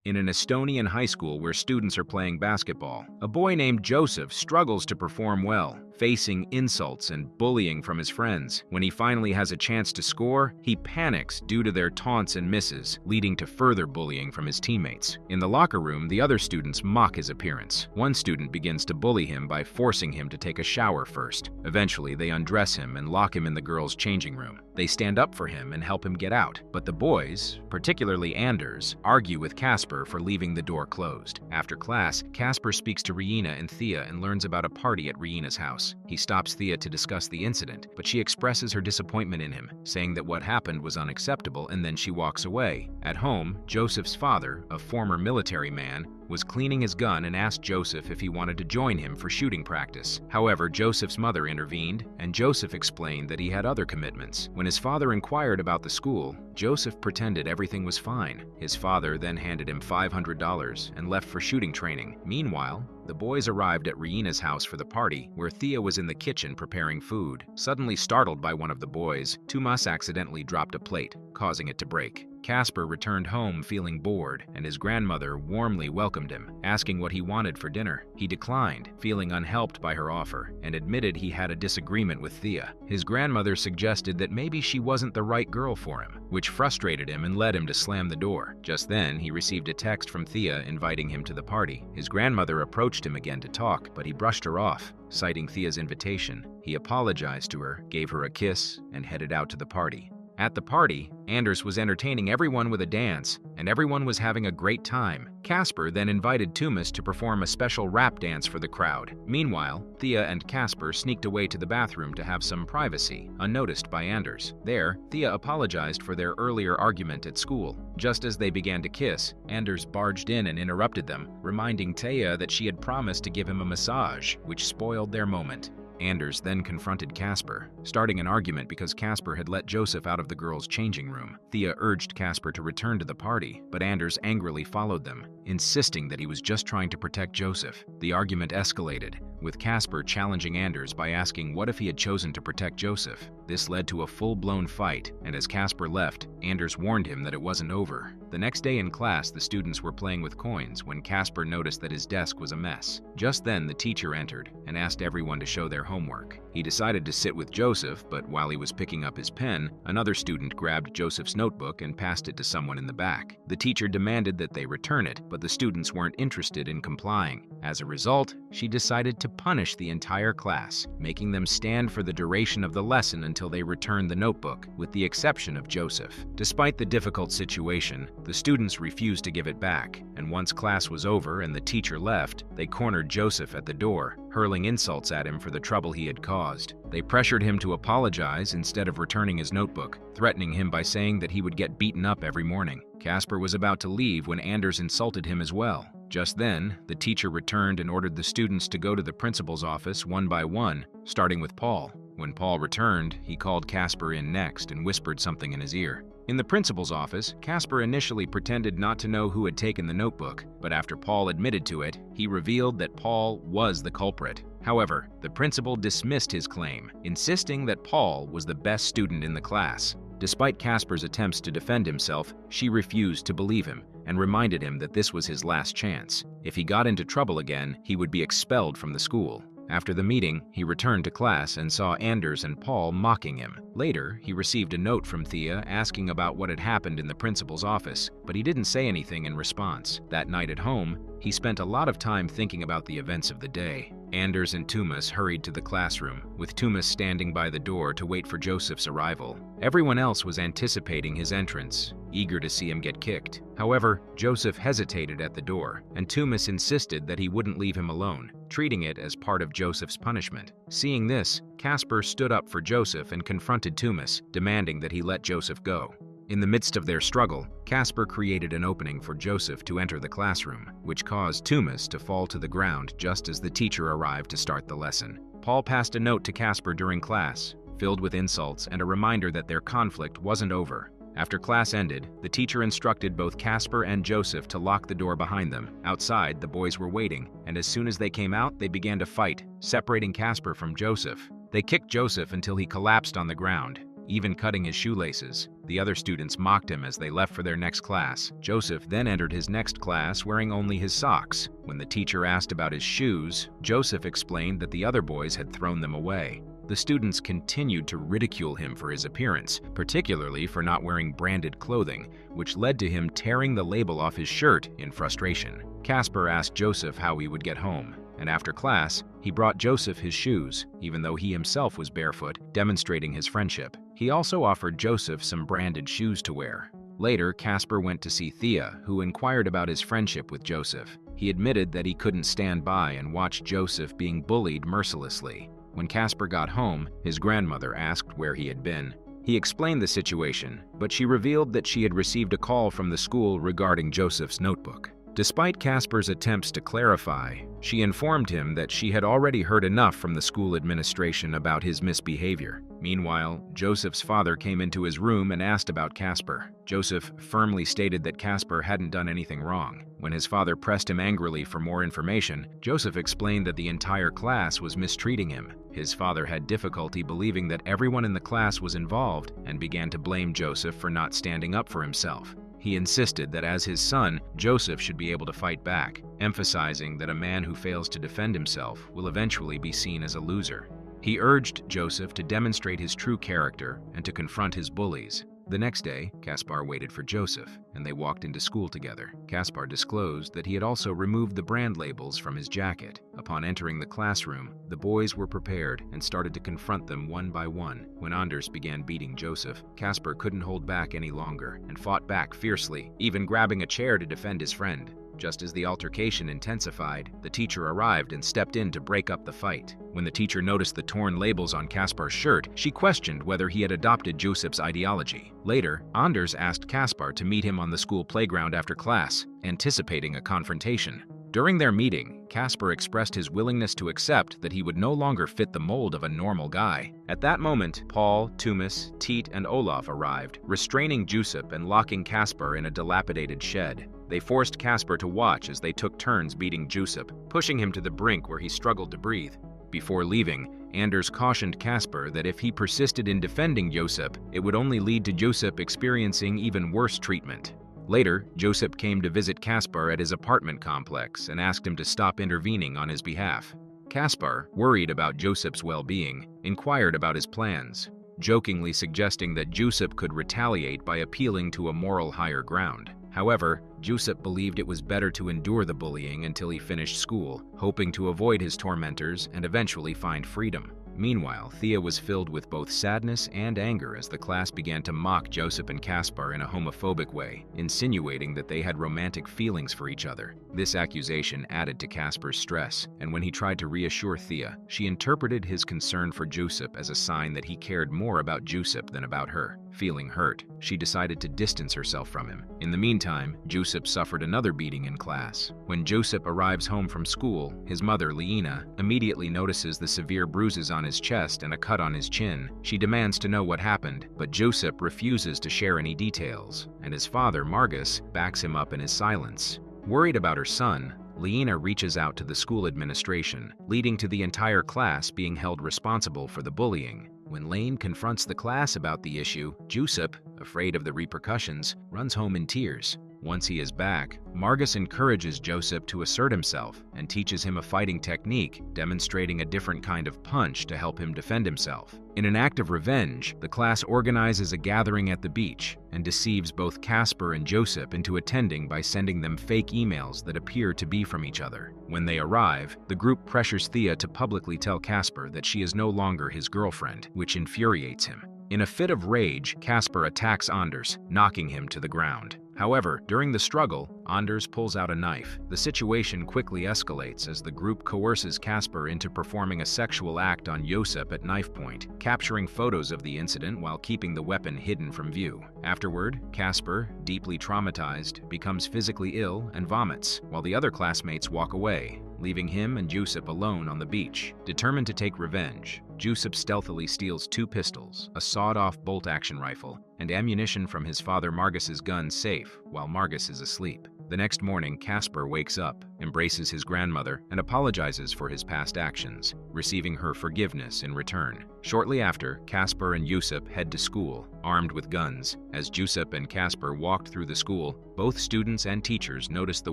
In an Estonian high school where students are playing basketball, a boy named Joseph struggles to perform well, facing insults and bullying from his friends. When he finally has a chance to score, he panics due to their taunts and misses, leading to further bullying from his teammates. In the locker room, the other students mock his appearance. One student begins to bully him by forcing him to take a shower first. Eventually, they undress him and lock him in the girls' changing room. They stand up for him and help him get out, but the boys, particularly Anders, argue with Casper for leaving the door closed. After class, Casper speaks to Riina and Thea and learns about a party at Riina's house. He stops Thea to discuss the incident, but she expresses her disappointment in him, saying that what happened was unacceptable, and then she walks away. At home, Joseph's father, a former military man, was cleaning his gun and asked Joseph if he wanted to join him for shooting practice. However, Joseph's mother intervened, and Joseph explained that he had other commitments. When his father inquired about the school, Joseph pretended everything was fine. His father then handed him $500 and left for shooting training. Meanwhile, the boys arrived at Riina's house for the party, where Thea was in the kitchen preparing food. Suddenly startled by one of the boys, Tumas accidentally dropped a plate, causing it to break. Casper returned home feeling bored, and his grandmother warmly welcomed him, asking what he wanted for dinner. He declined, feeling unhelped by her offer, and admitted he had a disagreement with Thea. His grandmother suggested that maybe she wasn't the right girl for him, which frustrated him and led him to slam the door. Just then, he received a text from Thea inviting him to the party. His grandmother approached him again to talk, but he brushed her off, citing Thea's invitation. He apologized to her, gave her a kiss, and headed out to the party. At the party, Anders was entertaining everyone with a dance, and everyone was having a great time. Casper then invited Tumas to perform a special rap dance for the crowd. Meanwhile, Thea and Casper sneaked away to the bathroom to have some privacy, unnoticed by Anders. There, Thea apologized for their earlier argument at school. Just as they began to kiss, Anders barged in and interrupted them, reminding Thea that she had promised to give him a massage, which spoiled their moment. Anders then confronted Casper, starting an argument because Casper had let Joseph out of the girls' changing room. Thea urged Casper to return to the party, but Anders angrily followed them, insisting that he was just trying to protect Joseph. The argument escalated, with Casper challenging Anders by asking what if he had chosen to protect Joseph. This led to a full-blown fight, and as Casper left, Anders warned him that it wasn't over. The next day in class, the students were playing with coins when Casper noticed that his desk was a mess. Just then, the teacher entered and asked everyone to show their homework. He decided to sit with Joseph, but while he was picking up his pen, another student grabbed Joseph's notebook and passed it to someone in the back. The teacher demanded that they return it, but the students weren't interested in complying. As a result, she decided to punish the entire class, making them stand for the duration of the lesson until they returned the notebook, with the exception of Joseph. Despite the difficult situation, the students refused to give it back, and once class was over and the teacher left, they cornered Joseph at the door, hurling insults at him for the trouble he had caused. They pressured him to apologize instead of returning his notebook, threatening him by saying that he would get beaten up every morning. Casper was about to leave when Anders insulted him as well. Just then, the teacher returned and ordered the students to go to the principal's office one by one, starting with Paul. When Paul returned, he called Casper in next and whispered something in his ear. In the principal's office, Casper initially pretended not to know who had taken the notebook, but after Paul admitted to it, he revealed that Paul was the culprit. However, the principal dismissed his claim, insisting that Paul was the best student in the class. Despite Casper's attempts to defend himself, she refused to believe him and reminded him that this was his last chance. If he got into trouble again, he would be expelled from the school. After the meeting, he returned to class and saw Anders and Paul mocking him. Later, he received a note from Thea asking about what had happened in the principal's office, but he didn't say anything in response. That night at home, he spent a lot of time thinking about the events of the day. Anders and Tumas hurried to the classroom, with Tumas standing by the door to wait for Joseph's arrival. Everyone else was anticipating his entrance, eager to see him get kicked. However, Joseph hesitated at the door, and Tumas insisted that he wouldn't leave him alone, treating it as part of Joseph's punishment. Seeing this, Casper stood up for Joseph and confronted Tumas, demanding that he let Joseph go. In the midst of their struggle, Casper created an opening for Joseph to enter the classroom, which caused Tumas to fall to the ground just as the teacher arrived to start the lesson. Paul passed a note to Casper during class, filled with insults and a reminder that their conflict wasn't over. After class ended, the teacher instructed both Casper and Joseph to lock the door behind them. Outside, the boys were waiting, and as soon as they came out, they began to fight, separating Casper from Joseph. They kicked Joseph until he collapsed on the ground, even cutting his shoelaces. The other students mocked him as they left for their next class. Joseph then entered his next class wearing only his socks. When the teacher asked about his shoes, Joseph explained that the other boys had thrown them away. The students continued to ridicule him for his appearance, particularly for not wearing branded clothing, which led to him tearing the label off his shirt in frustration. Casper asked Joseph how he would get home, and after class, he brought Joseph his shoes, even though he himself was barefoot, demonstrating his friendship. He also offered Joseph some branded shoes to wear. Later, Casper went to see Thea, who inquired about his friendship with Joseph. He admitted that he couldn't stand by and watch Joseph being bullied mercilessly. When Casper got home, his grandmother asked where he had been. He explained the situation, but she revealed that she had received a call from the school regarding Joseph's notebook. Despite Casper's attempts to clarify, she informed him that she had already heard enough from the school administration about his misbehavior. Meanwhile, Joseph's father came into his room and asked about Casper. Joseph firmly stated that Casper hadn't done anything wrong. When his father pressed him angrily for more information, Joseph explained that the entire class was mistreating him. His father had difficulty believing that everyone in the class was involved and began to blame Joseph for not standing up for himself. He insisted that as his son, Joseph should be able to fight back, emphasizing that a man who fails to defend himself will eventually be seen as a loser. He urged Joseph to demonstrate his true character and to confront his bullies. The next day, Caspar waited for Joseph, and they walked into school together. Caspar disclosed that he had also removed the brand labels from his jacket. Upon entering the classroom, the boys were prepared and started to confront them one by one. When Anders began beating Joseph, Caspar couldn't hold back any longer and fought back fiercely, even grabbing a chair to defend his friend. Just as the altercation intensified, the teacher arrived and stepped in to break up the fight. When the teacher noticed the torn labels on Caspar's shirt, she questioned whether he had adopted Joseph's ideology. Later, Anders asked Caspar to meet him on the school playground after class, anticipating a confrontation. During their meeting, Caspar expressed his willingness to accept that he would no longer fit the mold of a normal guy. At that moment, Paul, Tumas, Teet, and Olaf arrived, restraining Joseph and locking Caspar in a dilapidated shed. They forced Caspar to watch as they took turns beating Joseph, pushing him to the brink where he struggled to breathe. Before leaving, Anders cautioned Caspar that if he persisted in defending Joseph, it would only lead to Joseph experiencing even worse treatment. Later, Joseph came to visit Caspar at his apartment complex and asked him to stop intervening on his behalf. Caspar, worried about Joseph's well-being, inquired about his plans, jokingly suggesting that Joseph could retaliate by appealing to a moral higher ground. However, Joseph believed it was better to endure the bullying until he finished school, hoping to avoid his tormentors and eventually find freedom. Meanwhile, Thea was filled with both sadness and anger as the class began to mock Joseph and Caspar in a homophobic way, insinuating that they had romantic feelings for each other. This accusation added to Caspar's stress, and when he tried to reassure Thea, she interpreted his concern for Joseph as a sign that he cared more about Joseph than about her. Feeling hurt, she decided to distance herself from him. In the meantime, Joseph suffered another beating in class. When Joseph arrives home from school, his mother, Leena, immediately notices the severe bruises on his chest and a cut on his chin. She demands to know what happened, but Joseph refuses to share any details, and his father, Margus, backs him up in his silence. Worried about her son, Leena reaches out to the school administration, leading to the entire class being held responsible for the bullying. When Lane confronts the class about the issue, Joseph, afraid of the repercussions, runs home in tears. Once he is back, Margus encourages Joseph to assert himself and teaches him a fighting technique, demonstrating a different kind of punch to help him defend himself. In an act of revenge, the class organizes a gathering at the beach and deceives both Caspar and Joseph into attending by sending them fake emails that appear to be from each other. When they arrive, the group pressures Thea to publicly tell Caspar that she is no longer his girlfriend, which infuriates him. In a fit of rage, Caspar attacks Anders, knocking him to the ground. However, during the struggle, Anders pulls out a knife. The situation quickly escalates as the group coerces Caspar into performing a sexual act on Joseph at knife point, capturing photos of the incident while keeping the weapon hidden from view. Afterward, Caspar, deeply traumatized, becomes physically ill and vomits, while the other classmates walk away, leaving him and Joseph alone on the beach. Determined to take revenge, Joseph stealthily steals 2 pistols, a sawed-off bolt-action rifle, and ammunition from his father Margus's gun safe while Margus is asleep. The next morning, Casper wakes up, embraces his grandmother, and apologizes for his past actions, receiving her forgiveness in return. Shortly after, Casper and Yusuf head to school, armed with guns. As Yusuf and Casper walked through the school, both students and teachers noticed the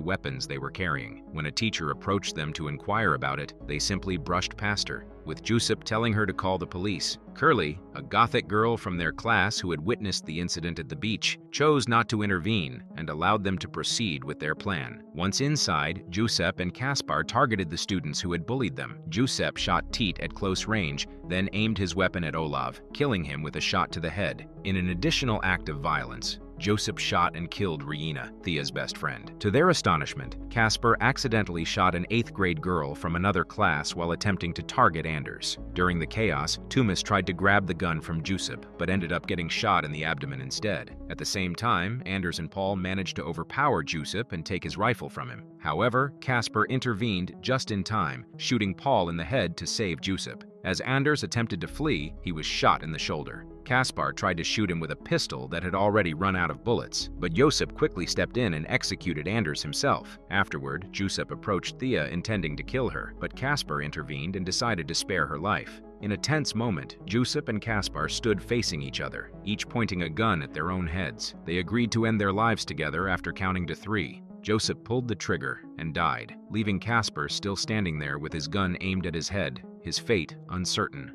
weapons they were carrying. When a teacher approached them to inquire about it, they simply brushed past her, with Yusuf telling her to call the police. Curly, a gothic girl from their class who had witnessed the incident at the beach, chose not to intervene and allowed them to proceed with their plan. Once inside, Yusuf and Caspar targeted the students who had bullied them. Yusuf shot Teet at close range, then aimed his weapon at Olav, killing him with a shot to the head. In an additional act of violence, Joseph shot and killed Riina, Thea's best friend. To their astonishment, Casper accidentally shot an 8th grade girl from another class while attempting to target Anders. During the chaos, Tumas tried to grab the gun from Joseph, but ended up getting shot in the abdomen instead. At the same time, Anders and Paul managed to overpower Joseph and take his rifle from him. However, Casper intervened just in time, shooting Paul in the head to save Joseph. As Anders attempted to flee, he was shot in the shoulder. Caspar tried to shoot him with a pistol that had already run out of bullets, but Joseph quickly stepped in and executed Anders himself. Afterward, Joseph approached Thea intending to kill her, but Caspar intervened and decided to spare her life. In a tense moment, Joseph and Caspar stood facing each other, each pointing a gun at their own heads. They agreed to end their lives together after counting to 3. Joseph pulled the trigger and died, leaving Caspar still standing there with his gun aimed at his head, his fate uncertain.